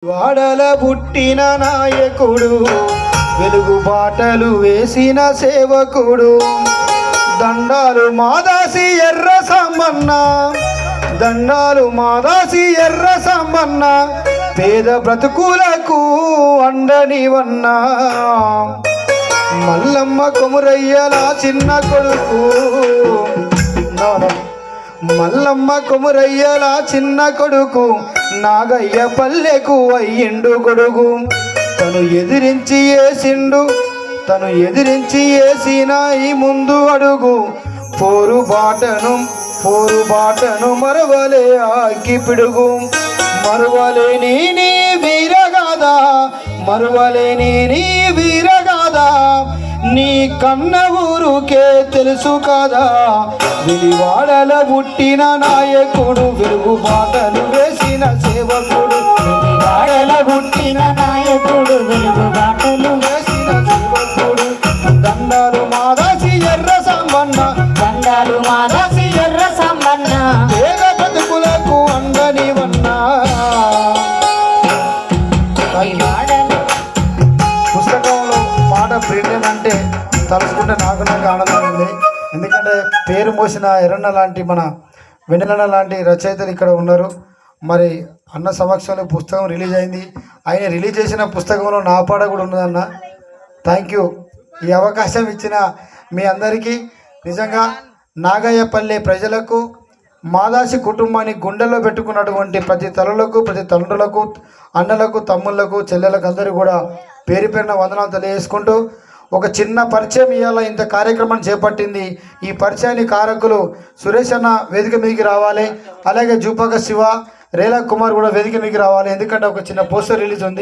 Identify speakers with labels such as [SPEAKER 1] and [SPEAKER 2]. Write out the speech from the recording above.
[SPEAKER 1] వాడల పుట్టిన నాయకుడు, వెలుగు బాటలు వేసిన సేవకుడు. దండాలు మాదాసి ఎర్ర సాంబన్న, దండాలు మాదాసి ఎర్ర సాంబన్న, పేద బ్రతుకులకు అండనివన్నా. మల్లమ్మ కొమురయ్యల చిన్న కొడుకు, మల్లమ్మ కొమురయ్యల చిన్న కొడుకు, నాగయ్య పల్లెకు అయ్యిండు గొడుగు. తను ఎదిరించి వేసిన ఈ ముందు అడుగు. పోరు బాటను మరవలే ఆకి పిడుగు. మరువలేని నీ వీరగాథ, మరువలేని నీ వీరగాథ, నీ కన్న ఊరుకే తెలుసు కదా. వెలివాడల పుట్టిన నాయకుడు, వెలుగు బాటలు వేసిన సేవకుడు.
[SPEAKER 2] వెలివాడల పుట్టిన నాయకుడు, వెలుగు బాటలు
[SPEAKER 1] వేసిన సేవకుడు. దండాలు మాదాసి ఎర్ర సాంబన్న,
[SPEAKER 2] దండాలు మాదాసి ఎర్ర సాంబన్న,
[SPEAKER 1] పేద బతుకులకు అండనివన్నా. పుస్తకంలో పాట ప్రింట్ అంటే తలుచుకుంటే నాకు ఆనందం ఉంది. ఎందుకంటే పేరు మోసిన ఎర్రన్న లాంటి, మన వెన్నెలన్న లాంటి రచయితలు ఇక్కడ ఉన్నారు. మరి అన్న సమక్షంలో పుస్తకం రిలీజ్ అయింది. ఆయన రిలీజ్ చేసిన పుస్తకంలో నా పాట కూడా ఉన్నదన్న. Thank you. ఈ అవకాశం ఇచ్చిన మీ అందరికీ, నిజంగా నాగయ్యపల్లె ప్రజలకు, మాదాసి కుటుంబాన్ని గుండెల్లో పెట్టుకున్నటువంటి ప్రతి తల్లులకు, ప్రతి తండ్రులకు, అన్నలకు, తమ్ముళ్లకు, చెల్లెలకు అందరూ కూడా పేరు పేరున వందనాలు తెలియజేసుకుంటూ, ఒక చిన్న పరిచయం ఇవాళ ఇంత కార్యక్రమాన్ని చేపట్టింది. ఈ పరిచయాన్ని కారకులు సురేష్ అన్న వేదిక మీదకి రావాలి, అలాగే జూపక శివ, రేలా కుమార్ కూడా వేదిక మీదకి రావాలి. ఎందుకంటే ఒక చిన్న పోస్టర్ రిలీజ్ ఉంది.